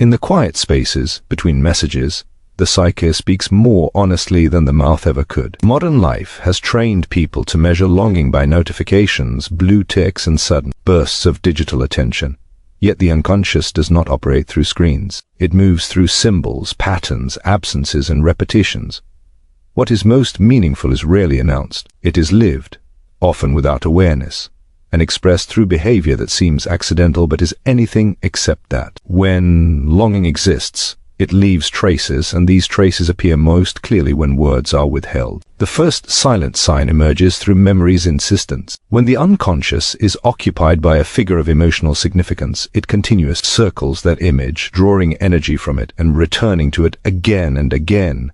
In the quiet spaces between messages, the psyche speaks more honestly than the mouth ever could. Modern life has trained people to measure longing by notifications, blue ticks, and sudden bursts of digital attention. Yet the unconscious does not operate through screens. It moves through symbols, patterns, absences, and repetitions. What is most meaningful is rarely announced. It is lived, often without awareness, and expressed through behavior that seems accidental but is anything except that. When longing exists, it leaves traces, and these traces appear most clearly when words are withheld. The first silent sign emerges through memory's insistence. When the unconscious is occupied by a figure of emotional significance, it continuously circles that image, drawing energy from it and returning to it again and again.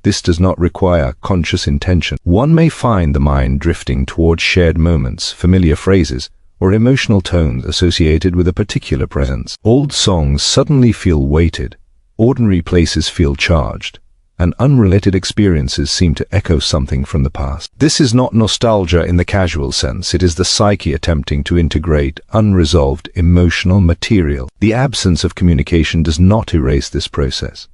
This does not require conscious intention. One may find the mind drifting toward shared moments, familiar phrases, or emotional tones associated with a particular presence. Old songs suddenly feel weighted. Ordinary places feel charged, and unrelated experiences seem to echo something from the past. This is not nostalgia in the casual sense. It is the psyche attempting to integrate unresolved emotional material. The absence of communication does not erase this process.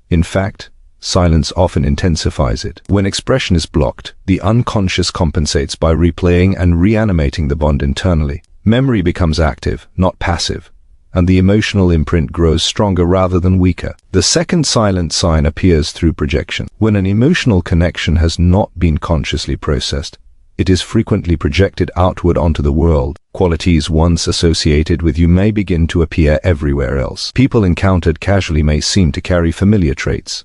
In fact, silence often intensifies it. When expression is blocked, the unconscious compensates by replaying and reanimating the bond internally. Memory becomes active, not passive, and the emotional imprint grows stronger rather than weaker. The second silent sign appears through projection. When an emotional connection has not been consciously processed, it is frequently projected outward onto the world. Qualities once associated with you may begin to appear everywhere else. People encountered casually may seem to carry familiar traits.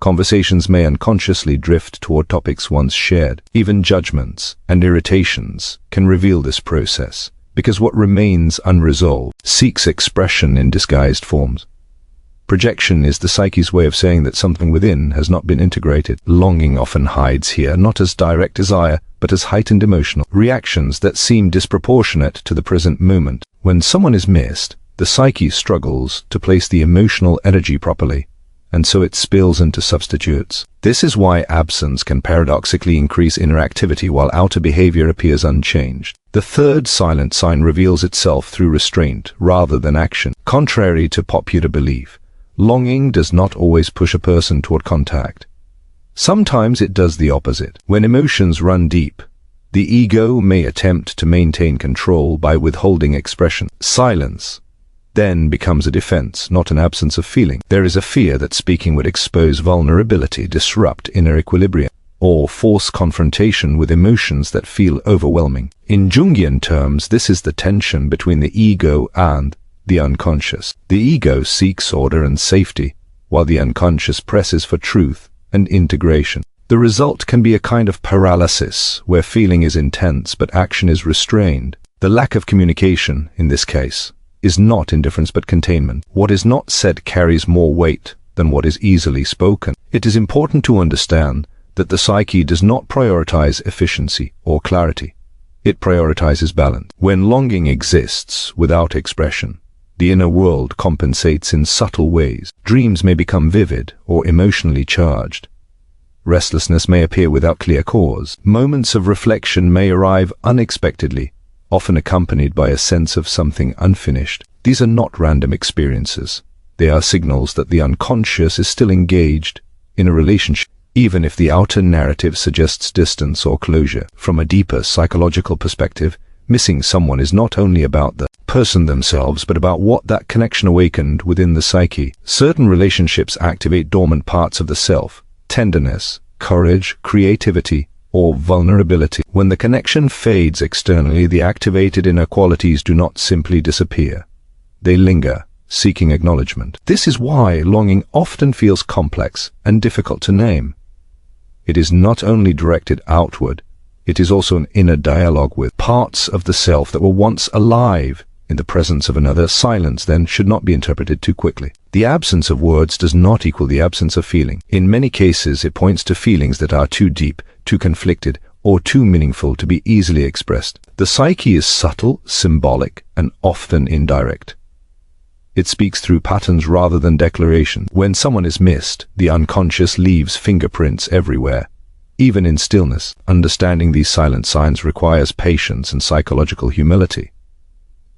Conversations may unconsciously drift toward topics once shared. Even judgments and irritations can reveal this process, because what remains unresolved seeks expression in disguised forms. Projection is the psyche's way of saying that something within has not been integrated. Longing often hides here, not as direct desire, but as heightened emotional reactions that seem disproportionate to the present moment. When someone is missed, the psyche struggles to place the emotional energy properly, and so it spills into substitutes. This is why absence can paradoxically increase inner activity while outer behavior appears unchanged. The third silent sign reveals itself through restraint rather than action. Contrary to popular belief, longing does not always push a person toward contact. Sometimes it does the opposite. When emotions run deep, the ego may attempt to maintain control by withholding expression. Silence then becomes a defense, not an absence of feeling. There is a fear that speaking would expose vulnerability, disrupt inner equilibrium, or force confrontation with emotions that feel overwhelming. In Jungian terms, this is the tension between the ego and the unconscious. The ego seeks order and safety, while the unconscious presses for truth and integration. The result can be a kind of paralysis, where feeling is intense but action is restrained. The lack of communication, in this case, is not indifference but containment. What is not said carries more weight than what is easily spoken. It is important to understand that the psyche does not prioritize efficiency or clarity. It prioritizes balance. When longing exists without expression, the inner world compensates in subtle ways. Dreams may become vivid or emotionally charged. Restlessness may appear without clear cause. Moments of reflection may arrive unexpectedly, often accompanied by a sense of something unfinished. These are not random experiences. They are signals that the unconscious is still engaged in a relationship, even if the outer narrative suggests distance or closure. From a deeper psychological perspective, missing someone is not only about the person themselves, but about what that connection awakened within the psyche. Certain relationships activate dormant parts of the self: tenderness, courage, creativity, or vulnerability. When the connection fades externally, the activated inner qualities do not simply disappear. They linger, seeking acknowledgement. This is why longing often feels complex and difficult to name. It is not only directed outward, it is also an inner dialogue with parts of the self that were once alive in the presence of another. Silence, then, should not be interpreted too quickly. The absence of words does not equal the absence of feeling. In many cases, it points to feelings that are too deep, too conflicted, or too meaningful to be easily expressed. The psyche is subtle, symbolic, and often indirect. It speaks through patterns rather than declaration. When someone is missed, the unconscious leaves fingerprints everywhere, even in stillness. Understanding these silent signs requires patience and psychological humility.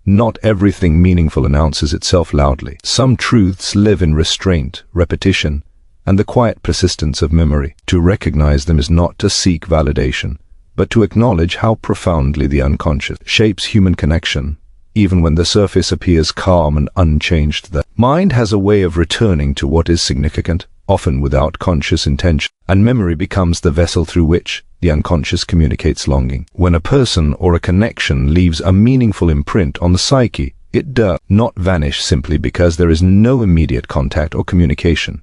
Not everything meaningful announces itself loudly. Some truths live in restraint, repetition, and the quiet persistence of memory. To recognize them is not to seek validation, but to acknowledge how profoundly the unconscious shapes human connection, even when the surface appears calm and unchanged. The mind has a way of returning to what is significant, often without conscious intention, and memory becomes the vessel through which the unconscious communicates longing. When a person or a connection leaves a meaningful imprint on the psyche, it does not vanish simply because there is no immediate contact or communication.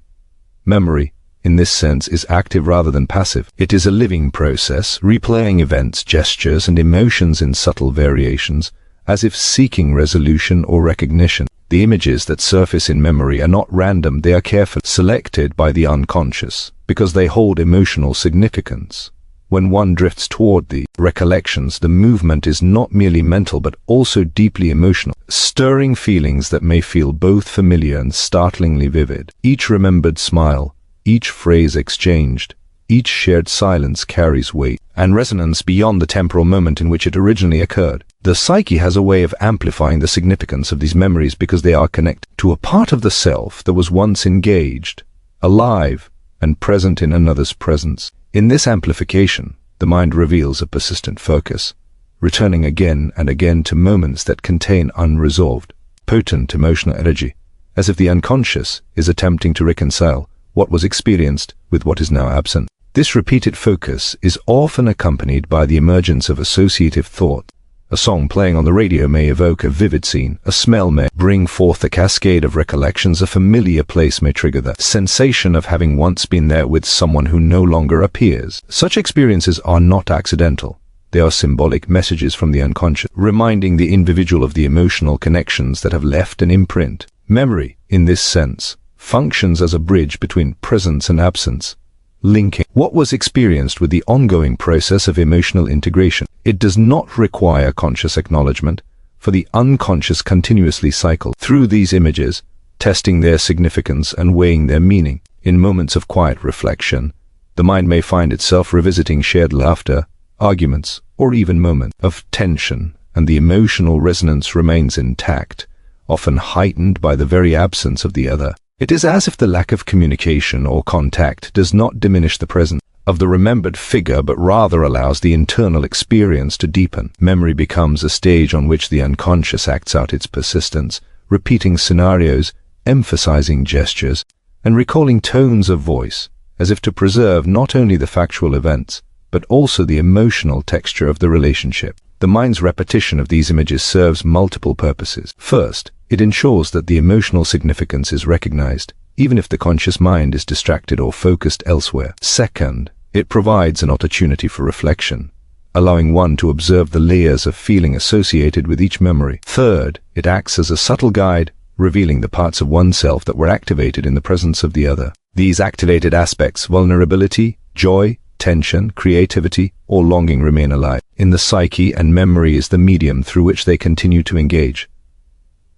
Memory, in this sense, is active rather than passive. It is a living process, replaying events, gestures, and emotions in subtle variations, as if seeking resolution or recognition. The images that surface in memory are not random, they are carefully selected by the unconscious, because they hold emotional significance. When one drifts toward the recollections, the movement is not merely mental but also deeply emotional, stirring feelings that may feel both familiar and startlingly vivid. Each remembered smile, each phrase exchanged, each shared silence carries weight and resonance beyond the temporal moment in which it originally occurred. The psyche has a way of amplifying the significance of these memories because they are connected to a part of the self that was once engaged, alive, and present in another's presence. In this amplification, the mind reveals a persistent focus, returning again and again to moments that contain unresolved, potent emotional energy, as if the unconscious is attempting to reconcile what was experienced with what is now absent. This repeated focus is often accompanied by the emergence of associative thought. A song playing on the radio may evoke a vivid scene, a smell may bring forth a cascade of recollections, a familiar place may trigger the sensation of having once been there with someone who no longer appears. Such experiences are not accidental. They are symbolic messages from the unconscious, reminding the individual of the emotional connections that have left an imprint. Memory, in this sense, functions as a bridge between presence and absence, linking what was experienced with the ongoing process of emotional integration. It does not require conscious acknowledgement, for the unconscious continuously cycles through these images, testing their significance and weighing their meaning. In moments of quiet reflection, the mind may find itself revisiting shared laughter, arguments, or even moments of tension, and the emotional resonance remains intact, often heightened by the very absence of the other. It is as if the lack of communication or contact does not diminish the presence of the remembered figure but rather allows the internal experience to deepen. Memory becomes a stage on which the unconscious acts out its persistence, repeating scenarios, emphasizing gestures, and recalling tones of voice, as if to preserve not only the factual events, but also the emotional texture of the relationship. The mind's repetition of these images serves multiple purposes. First, it ensures that the emotional significance is recognized, even if the conscious mind is distracted or focused elsewhere. Second, it provides an opportunity for reflection, allowing one to observe the layers of feeling associated with each memory. Third, it acts as a subtle guide, revealing the parts of oneself that were activated in the presence of the other. These activated aspects, vulnerability, joy, tension, creativity, or longing, remain alive in the psyche, and memory is the medium through which they continue to engage.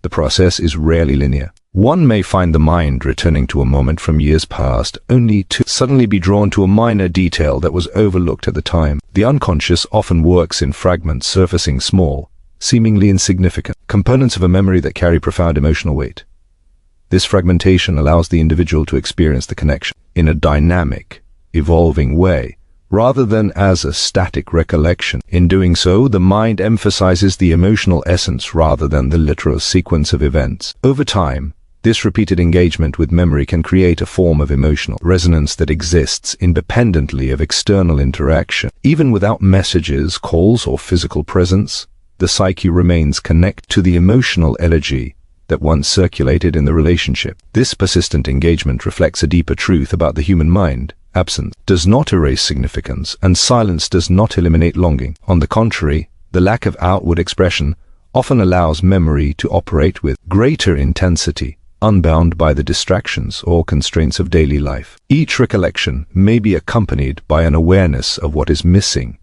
The process is rarely linear. One may find the mind returning to a moment from years past, only to suddenly be drawn to a minor detail that was overlooked at the time. The unconscious often works in fragments, surfacing small, seemingly insignificant components of a memory that carry profound emotional weight. This fragmentation allows the individual to experience the connection in a dynamic, evolving way, rather than as a static recollection. In doing so, the mind emphasizes the emotional essence rather than the literal sequence of events. Over time, this repeated engagement with memory can create a form of emotional resonance that exists independently of external interaction. Even without messages, calls, or physical presence, the psyche remains connected to the emotional energy that once circulated in the relationship. This persistent engagement reflects a deeper truth about the human mind. Absence does not erase significance, and silence does not eliminate longing. On the contrary, the lack of outward expression often allows memory to operate with greater intensity, unbound by the distractions or constraints of daily life. Each recollection may be accompanied by an awareness of what is missing,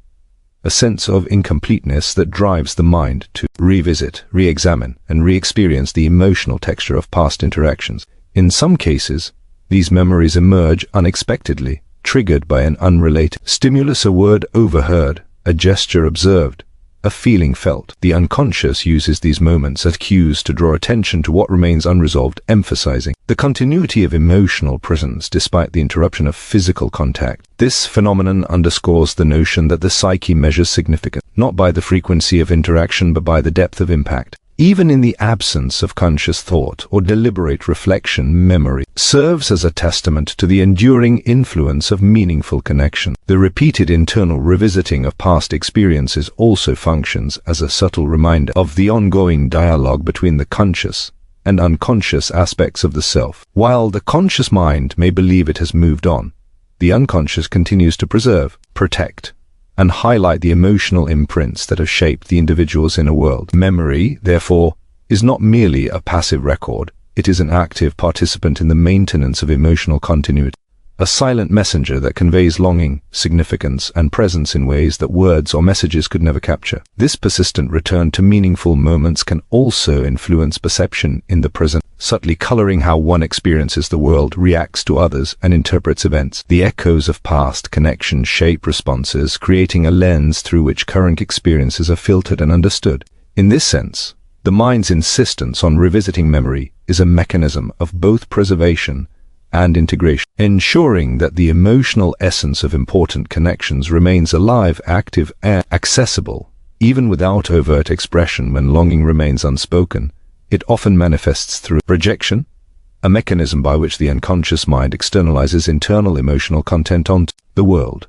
a sense of incompleteness that drives the mind to revisit, re-examine, and re-experience the emotional texture of past interactions. In some cases, these memories emerge unexpectedly, triggered by an unrelated stimulus, a word overheard, a gesture observed, a feeling felt. The unconscious uses these moments as cues to draw attention to what remains unresolved, emphasizing the continuity of emotional presence despite the interruption of physical contact. This phenomenon underscores the notion that the psyche measures significance not by the frequency of interaction but by the depth of impact. Even in the absence of conscious thought or deliberate reflection, memory serves as a testament to the enduring influence of meaningful connection. The repeated internal revisiting of past experiences also functions as a subtle reminder of the ongoing dialogue between the conscious and unconscious aspects of the self. While the conscious mind may believe it has moved on, the unconscious continues to preserve, protect, and highlight the emotional imprints that have shaped the individual's inner world. Memory, therefore, is not merely a passive record, it is an active participant in the maintenance of emotional continuity, a silent messenger that conveys longing, significance, and presence in ways that words or messages could never capture. This persistent return to meaningful moments can also influence perception in the present, subtly coloring how one experiences the world, reacts to others, and interprets events. The echoes of past connections shape responses, creating a lens through which current experiences are filtered and understood. In this sense, the mind's insistence on revisiting memory is a mechanism of both preservation and integration, ensuring that the emotional essence of important connections remains alive, active, and accessible. Even without overt expression, when longing remains unspoken, it often manifests through projection, a mechanism by which the unconscious mind externalizes internal emotional content onto the world.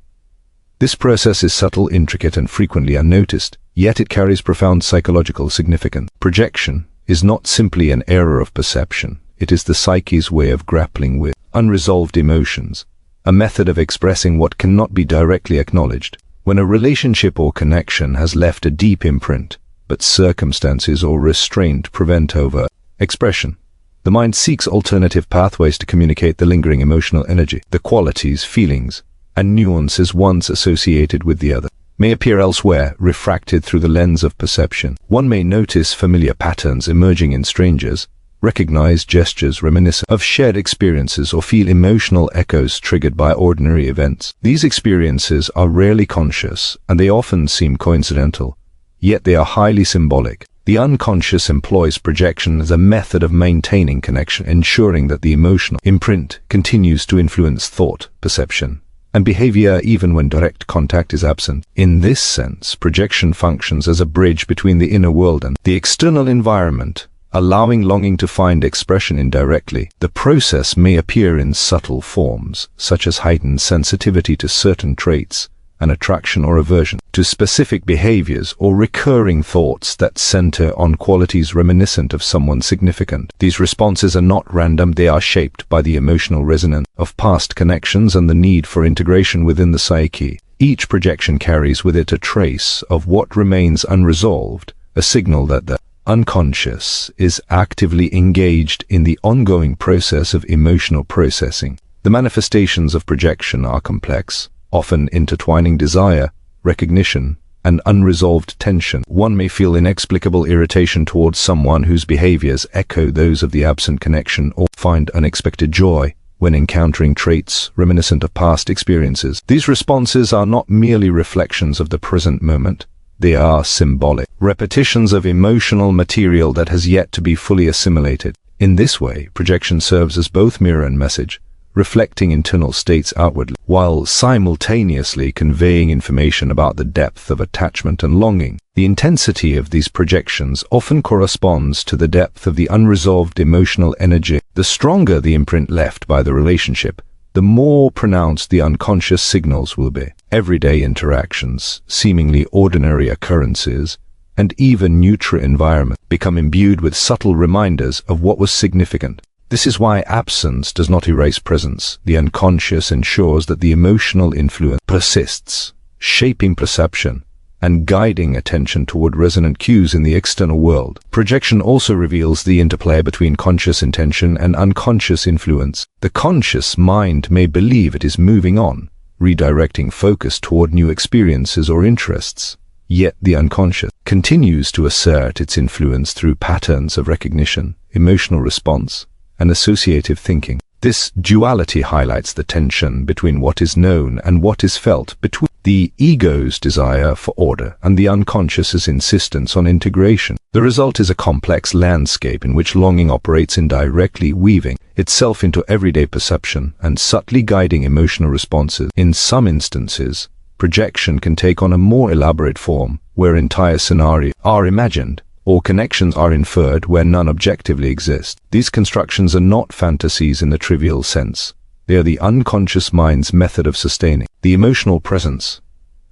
This process is subtle, intricate, and frequently unnoticed, yet it carries profound psychological significance. Projection is not simply an error of perception. It is the psyche's way of grappling with unresolved emotions, a method of expressing what cannot be directly acknowledged. When a relationship or connection has left a deep imprint, but circumstances or restraint prevent overt expression, the mind seeks alternative pathways to communicate the lingering emotional energy. The qualities, feelings, and nuances once associated with the other may appear elsewhere, refracted through the lens of perception. One may notice familiar patterns emerging in strangers, recognize gestures reminiscent of shared experiences, or feel emotional echoes triggered by ordinary events. These experiences are rarely conscious, and they often seem coincidental, yet they are highly symbolic. The unconscious employs projection as a method of maintaining connection, ensuring that the emotional imprint continues to influence thought, perception, and behavior even when direct contact is absent. In this sense, projection functions as a bridge between the inner world and the external environment, allowing longing to find expression indirectly. The process may appear in subtle forms, such as heightened sensitivity to certain traits, an attraction or aversion to specific behaviors, or recurring thoughts that center on qualities reminiscent of someone significant. These responses are not random, they are shaped by the emotional resonance of past connections and the need for integration within the psyche. Each projection carries with it a trace of what remains unresolved, a signal that the unconscious is actively engaged in the ongoing process of emotional processing. The manifestations of projection are complex, often intertwining desire, recognition, and unresolved tension. One may feel inexplicable irritation towards someone whose behaviors echo those of the absent connection, or find unexpected joy when encountering traits reminiscent of past experiences. These responses are not merely reflections of the present moment. They are symbolic repetitions of emotional material that has yet to be fully assimilated. In this way, projection serves as both mirror and message, reflecting internal states outwardly, while simultaneously conveying information about the depth of attachment and longing. The intensity of these projections often corresponds to the depth of the unresolved emotional energy. The stronger the imprint left by the relationship, the more pronounced the unconscious signals will be. Everyday interactions, seemingly ordinary occurrences, and even neutral environments become imbued with subtle reminders of what was significant. This is why absence does not erase presence. The unconscious ensures that the emotional influence persists, shaping perception and guiding attention toward resonant cues in the external world. Projection also reveals the interplay between conscious intention and unconscious influence. The conscious mind may believe it is moving on, redirecting focus toward new experiences or interests, yet the unconscious continues to assert its influence through patterns of recognition, emotional response, and associative thinking. This duality highlights the tension between what is known and what is felt, between the ego's desire for order and the unconscious's insistence on integration. The result is a complex landscape in which longing operates indirectly, weaving itself into everyday perception and subtly guiding emotional responses. In some instances, projection can take on a more elaborate form, where entire scenarios are imagined, or connections are inferred where none objectively exist. These constructions are not fantasies in the trivial sense. They are the unconscious mind's method of sustaining the emotional presence,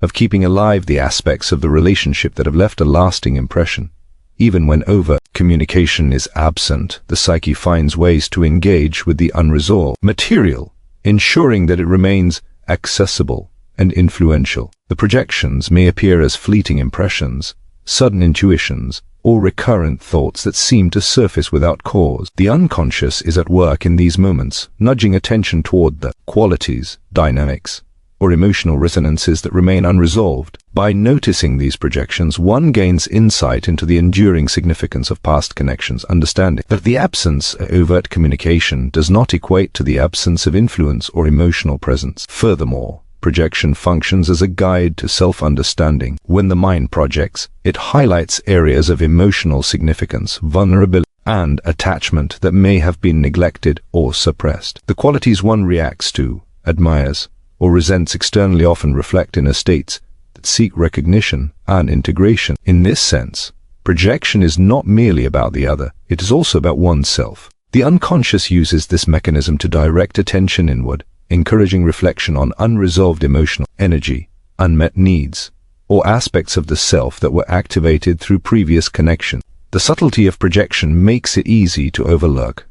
of keeping alive the aspects of the relationship that have left a lasting impression. Even when overt communication is absent, the psyche finds ways to engage with the unresolved material, ensuring that it remains accessible and influential. The projections may appear as fleeting impressions, sudden intuitions, or recurrent thoughts that seem to surface without cause. The unconscious is at work in these moments, nudging attention toward the qualities, dynamics, or emotional resonances that remain unresolved. By noticing these projections, one gains insight into the enduring significance of past connections, understanding that the absence of overt communication does not equate to the absence of influence or emotional presence. Furthermore, projection functions as a guide to self-understanding. When the mind projects, it highlights areas of emotional significance, vulnerability, and attachment that may have been neglected or suppressed. The qualities one reacts to, admires, or resents externally often reflect inner states that seek recognition and integration. In this sense, projection is not merely about the other, it is also about oneself. The unconscious uses this mechanism to direct attention inward, encouraging reflection on unresolved emotional energy, unmet needs, or aspects of the self that were activated through previous connection. The subtlety of projection makes it easy to overlook,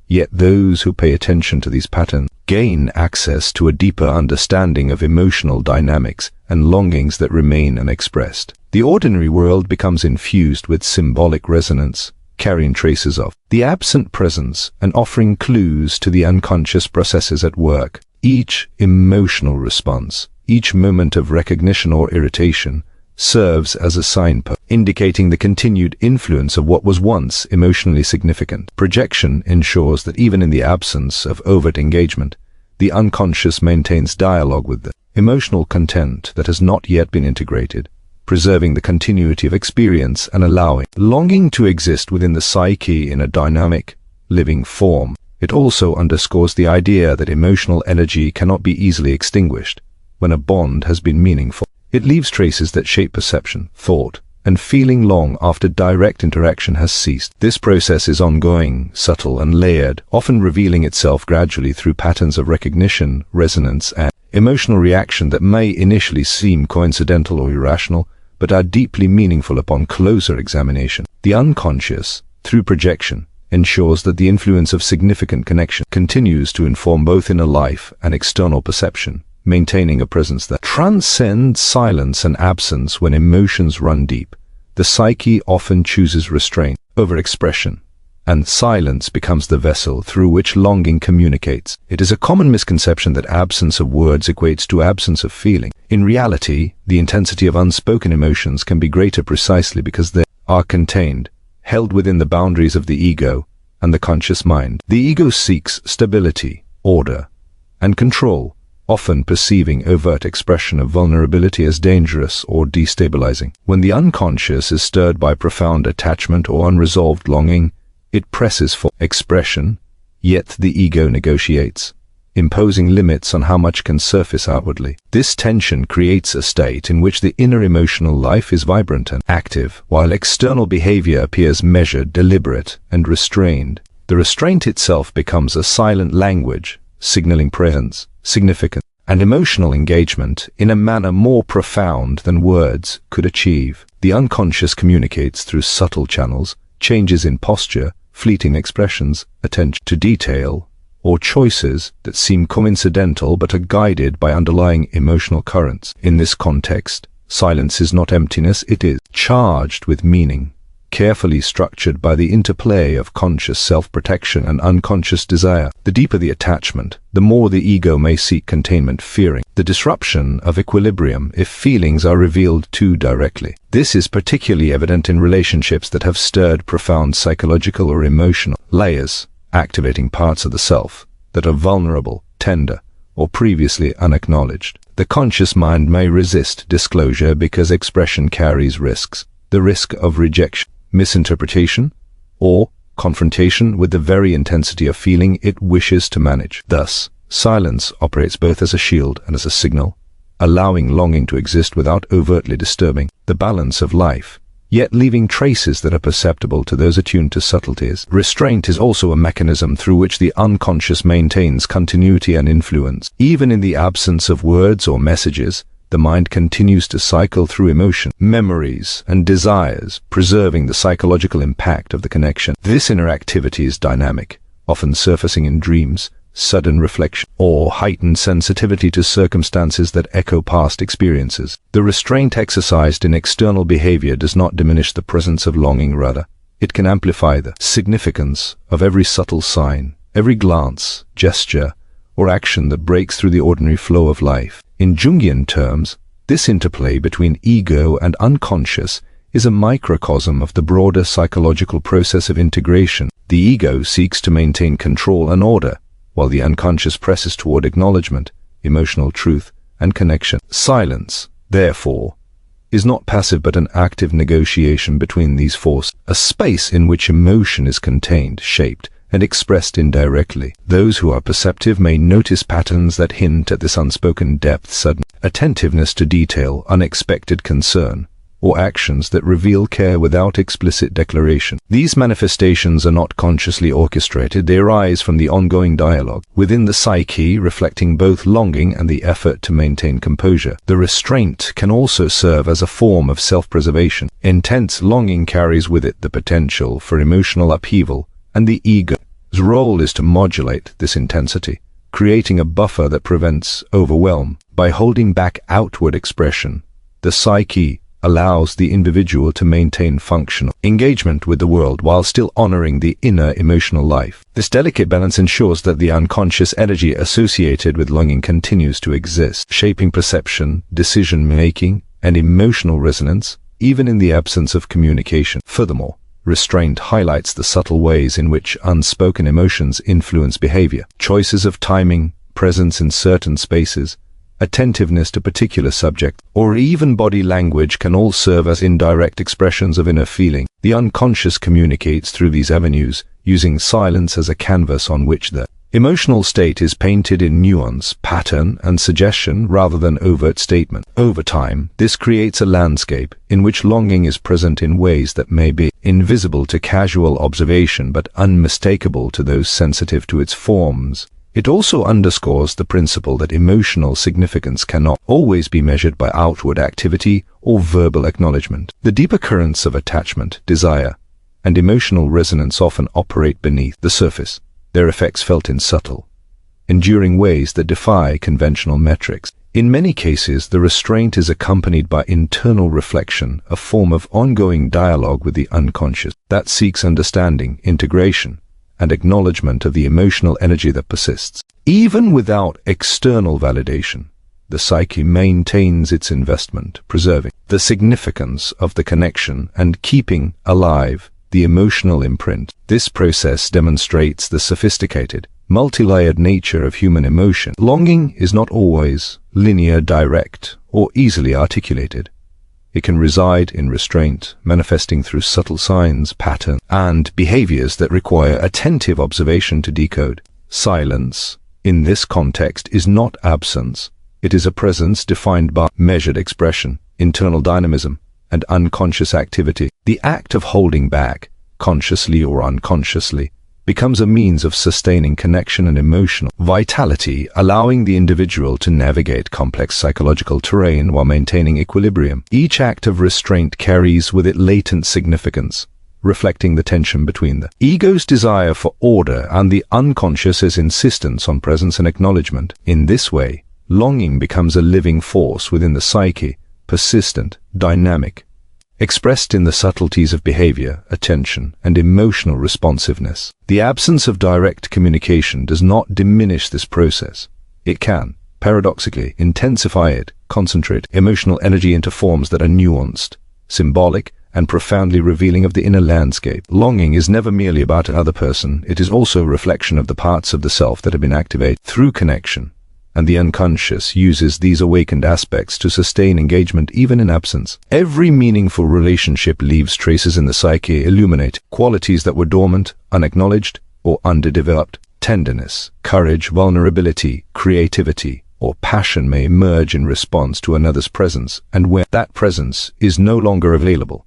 yet those who pay attention to these patterns gain access to a deeper understanding of emotional dynamics and longings that remain unexpressed. The ordinary world becomes infused with symbolic resonance, carrying traces of the absent presence and offering clues to the unconscious processes at work. Each emotional response, each moment of recognition or irritation, serves as a signpost, indicating the continued influence of what was once emotionally significant. Projection ensures that even in the absence of overt engagement, the unconscious maintains dialogue with the emotional content that has not yet been integrated, preserving the continuity of experience and allowing longing to exist within the psyche in a dynamic, living form. It also underscores the idea that emotional energy cannot be easily extinguished. When a bond has been meaningful, it leaves traces that shape perception, thought, and feeling long after direct interaction has ceased. This process is ongoing, subtle, and layered, often revealing itself gradually through patterns of recognition, resonance, and emotional reaction that may initially seem coincidental or irrational, but are deeply meaningful upon closer examination. The unconscious, through projection, ensures that the influence of significant connection continues to inform both inner life and external perception, maintaining a presence that transcends silence and absence. When emotions run deep, the psyche often chooses restraint over expression, and silence becomes the vessel through which longing communicates. It is a common misconception that absence of words equates to absence of feeling. In reality, the intensity of unspoken emotions can be greater precisely because they are contained, held within the boundaries of the ego and the conscious mind. The ego seeks stability, order, and control, often perceiving overt expression of vulnerability as dangerous or destabilizing. When the unconscious is stirred by profound attachment or unresolved longing, it presses for expression, yet the ego negotiates, imposing limits on how much can surface outwardly. This tension creates a state in which the inner emotional life is vibrant and active, while external behavior appears measured, deliberate, and restrained. The restraint itself becomes a silent language, signaling presence, significance, and emotional engagement in a manner more profound than words could achieve. The unconscious communicates through subtle channels, changes in posture, fleeting expressions, attention to detail, or choices that seem coincidental but are guided by underlying emotional currents. In this context, silence is not emptiness, it is charged with meaning, carefully structured by the interplay of conscious self-protection and unconscious desire. The deeper the attachment, the more the ego may seek containment, fearing the disruption of equilibrium if feelings are revealed too directly. This is particularly evident in relationships that have stirred profound psychological or emotional layers, activating parts of the self that are vulnerable, tender, or previously unacknowledged. The conscious mind may resist disclosure because expression carries risks. The risk of rejection, misinterpretation, or confrontation with the very intensity of feeling it wishes to manage. Thus, silence operates both as a shield and as a signal, allowing longing to exist without overtly disturbing the balance of life, yet leaving traces that are perceptible to those attuned to subtleties. Restraint is also a mechanism through which the unconscious maintains continuity and influence. Even in the absence of words or messages, the mind continues to cycle through emotion, memories, and desires, preserving the psychological impact of the connection. This interactivity is dynamic, often surfacing in dreams, sudden reflection, or heightened sensitivity to circumstances that echo past experiences. The restraint exercised in external behavior does not diminish the presence of longing, rather, it can amplify the significance of every subtle sign, every glance, gesture, or action that breaks through the ordinary flow of life. In Jungian terms, this interplay between ego and unconscious is a microcosm of the broader psychological process of integration. The ego seeks to maintain control and order, while the unconscious presses toward acknowledgement, emotional truth, and connection. Silence, therefore, is not passive but an active negotiation between these forces, a space in which emotion is contained, shaped, and expressed indirectly. Those who are perceptive may notice patterns that hint at this unspoken depth: sudden attentiveness to detail, unexpected concern, or actions that reveal care without explicit declaration. These manifestations are not consciously orchestrated, they arise from the ongoing dialogue within the psyche, reflecting both longing and the effort to maintain composure. The restraint can also serve as a form of self-preservation. Intense longing carries with it the potential for emotional upheaval, and the ego's role is to modulate this intensity, creating a buffer that prevents overwhelm. By holding back outward expression, the psyche allows the individual to maintain functional engagement with the world while still honoring the inner emotional life. This delicate balance ensures that the unconscious energy associated with longing continues to exist, shaping perception, decision-making, and emotional resonance, even in the absence of communication. Furthermore, restraint highlights the subtle ways in which unspoken emotions influence behavior. Choices of timing, presence in certain spaces, attentiveness to particular subjects, or even body language can all serve as indirect expressions of inner feeling. The unconscious communicates through these avenues, using silence as a canvas on which the emotional state is painted in nuance, pattern, and suggestion rather than overt statement. Over time, this creates a landscape in which longing is present in ways that may be invisible to casual observation but unmistakable to those sensitive to its forms. It also underscores the principle that emotional significance cannot always be measured by outward activity or verbal acknowledgement. The deeper currents of attachment, desire, and emotional resonance often operate beneath the surface, their effects felt in subtle, enduring ways that defy conventional metrics. In many cases, the restraint is accompanied by internal reflection, a form of ongoing dialogue with the unconscious that seeks understanding, integration, and acknowledgement of the emotional energy that persists. Even without external validation, the psyche maintains its investment, preserving the significance of the connection and keeping alive the emotional imprint. This process demonstrates the sophisticated, multi-layered nature of human emotion. Longing is not always linear, direct, or easily articulated. It can reside in restraint, manifesting through subtle signs, patterns, and behaviors that require attentive observation to decode. Silence, in this context, is not absence. It is a presence defined by measured expression, internal dynamism, and unconscious activity. The act of holding back, consciously or unconsciously, becomes a means of sustaining connection and emotional vitality, allowing the individual to navigate complex psychological terrain while maintaining equilibrium. Each act of restraint carries with it latent significance, reflecting the tension between the ego's desire for order and the unconscious's insistence on presence and acknowledgement. In this way, longing becomes a living force within the psyche, persistent, dynamic, expressed in the subtleties of behavior, attention, and emotional responsiveness. The absence of direct communication does not diminish this process. It can, paradoxically, intensify it, concentrate emotional energy into forms that are nuanced, symbolic, and profoundly revealing of the inner landscape. Longing is never merely about another person, it is also a reflection of the parts of the self that have been activated through connection, and the unconscious uses these awakened aspects to sustain engagement even in absence. Every meaningful relationship leaves traces in the psyche, illuminate qualities that were dormant, unacknowledged, or underdeveloped. Tenderness, courage, vulnerability, creativity, or passion may emerge in response to another's presence, and where that presence is no longer available,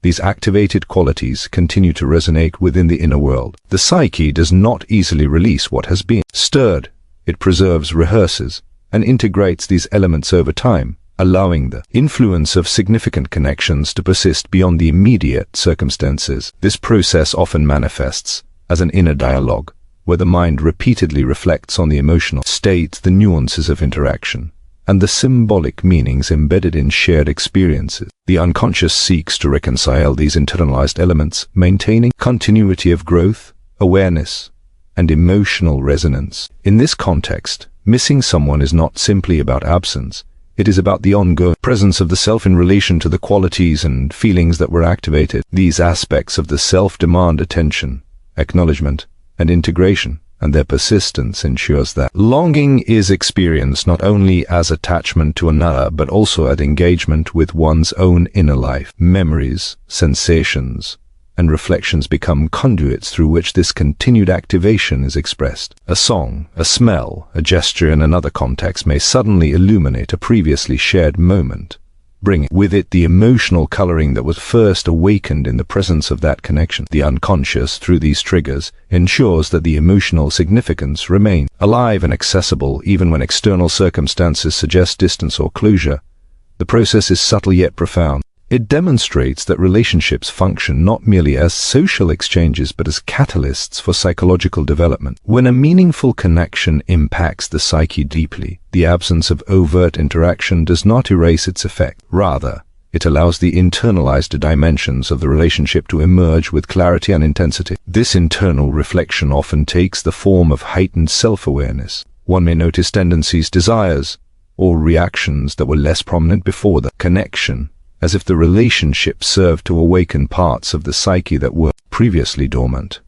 these activated qualities continue to resonate within the inner world. The psyche does not easily release what has been stirred. It preserves, rehearses, and integrates these elements over time, allowing the influence of significant connections to persist beyond the immediate circumstances. This process often manifests as an inner dialogue, where the mind repeatedly reflects on the emotional state, the nuances of interaction, and the symbolic meanings embedded in shared experiences. The unconscious seeks to reconcile these internalized elements, maintaining continuity of growth, awareness, and emotional resonance. In this context, missing someone is not simply about absence. It is about the ongoing presence of the self in relation to the qualities and feelings that were activated. These aspects of the self demand attention, acknowledgement, and integration, and their persistence ensures that longing is experienced not only as attachment to another, but also as engagement with one's own inner life. Memories, sensations, and reflections become conduits through which this continued activation is expressed. A song, a smell, a gesture in another context may suddenly illuminate a previously shared moment, bringing with it the emotional coloring that was first awakened in the presence of that connection. The unconscious, through these triggers, ensures that the emotional significance remains alive and accessible even when external circumstances suggest distance or closure. The process is subtle yet profound. It demonstrates that relationships function not merely as social exchanges but as catalysts for psychological development. When a meaningful connection impacts the psyche deeply, the absence of overt interaction does not erase its effect. Rather, it allows the internalized dimensions of the relationship to emerge with clarity and intensity. This internal reflection often takes the form of heightened self-awareness. One may notice tendencies, desires, or reactions that were less prominent before the connection, as if the relationship served to awaken parts of the psyche that were previously dormant.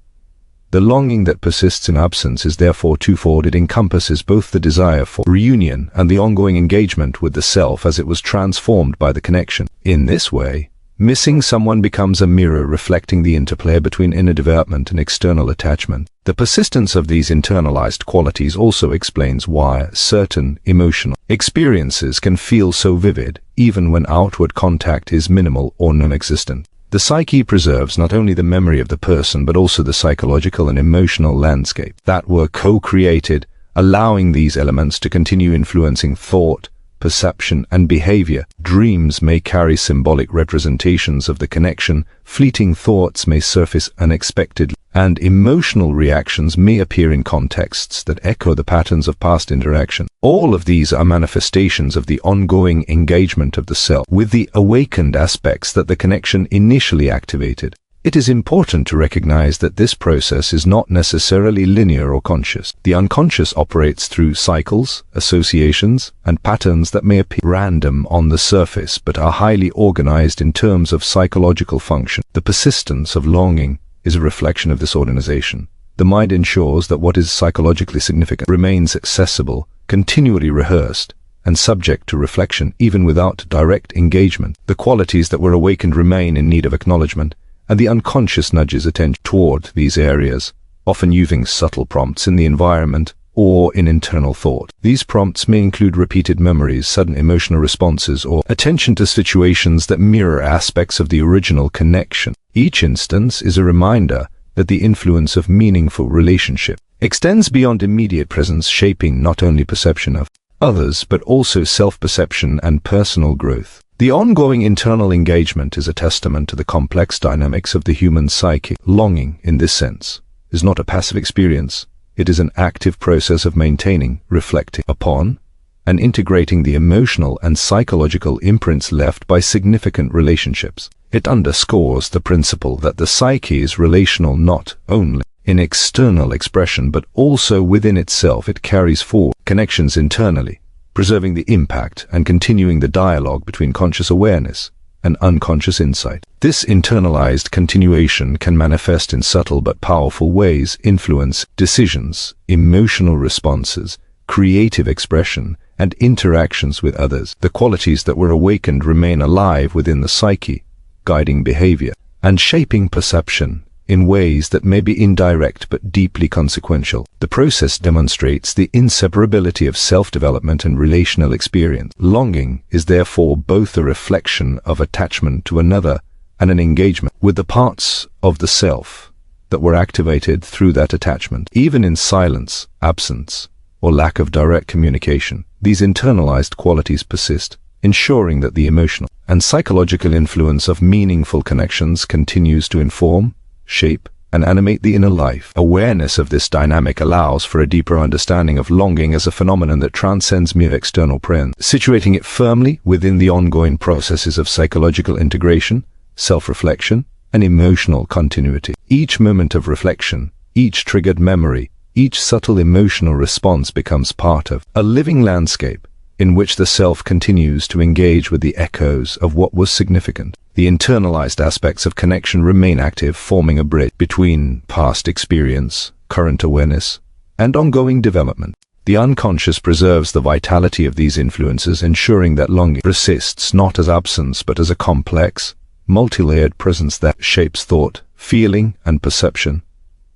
The longing that persists in absence is therefore twofold. It encompasses both the desire for reunion and the ongoing engagement with the self as it was transformed by the connection. In this way, missing someone becomes a mirror reflecting the interplay between inner development and external attachment. The persistence of these internalized qualities also explains why certain emotional experiences can feel so vivid, even when outward contact is minimal or non-existent. The psyche preserves not only the memory of the person but also the psychological and emotional landscape that were co-created, allowing these elements to continue influencing thought, perception, and behavior. Dreams may carry symbolic representations of the connection, fleeting thoughts may surface unexpectedly, and emotional reactions may appear in contexts that echo the patterns of past interaction. All of these are manifestations of the ongoing engagement of the self with the awakened aspects that the connection initially activated. It is important to recognize that this process is not necessarily linear or conscious. The unconscious operates through cycles, associations, and patterns that may appear random on the surface but are highly organized in terms of psychological function. The persistence of longing is a reflection of this organization. The mind ensures that what is psychologically significant remains accessible, continually rehearsed, and subject to reflection even without direct engagement. The qualities that were awakened remain in need of acknowledgement, and the unconscious nudges attention toward these areas, often using subtle prompts in the environment or in internal thought. These prompts may include repeated memories, sudden emotional responses, or attention to situations that mirror aspects of the original connection. Each instance is a reminder that the influence of meaningful relationship extends beyond immediate presence, shaping not only perception of others but also self-perception and personal growth. The ongoing internal engagement is a testament to the complex dynamics of the human psyche. Longing, in this sense, is not a passive experience. It is an active process of maintaining, reflecting upon, and integrating the emotional and psychological imprints left by significant relationships. It underscores the principle that the psyche is relational not only in external expression but also within itself. It carries forward connections internally, preserving the impact and continuing the dialogue between conscious awareness and unconscious insight. This internalized continuation can manifest in subtle but powerful ways, influence decisions, emotional responses, creative expression, and interactions with others. The qualities that were awakened remain alive within the psyche, guiding behavior and shaping perception in ways that may be indirect but deeply consequential. The process demonstrates the inseparability of self-development and relational experience. Longing is therefore both a reflection of attachment to another and an engagement with the parts of the self that were activated through that attachment. Even in silence, absence, or lack of direct communication, these internalized qualities persist, ensuring that the emotional and psychological influence of meaningful connections continues to inform, shape, and animate the inner life. Awareness of this dynamic allows for a deeper understanding of longing as a phenomenon that transcends mere external presence, situating it firmly within the ongoing processes of psychological integration, self-reflection, and emotional continuity. Each moment of reflection, each triggered memory, each subtle emotional response becomes part of a living landscape in which the self continues to engage with the echoes of what was significant. The internalized aspects of connection remain active, forming a bridge between past experience, current awareness, and ongoing development. The unconscious preserves the vitality of these influences, ensuring that longing persists not as absence but as a complex, multi-layered presence that shapes thought, feeling, and perception,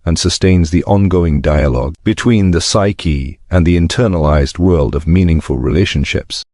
and sustains the ongoing dialogue between the psyche and the internalized world of meaningful relationships.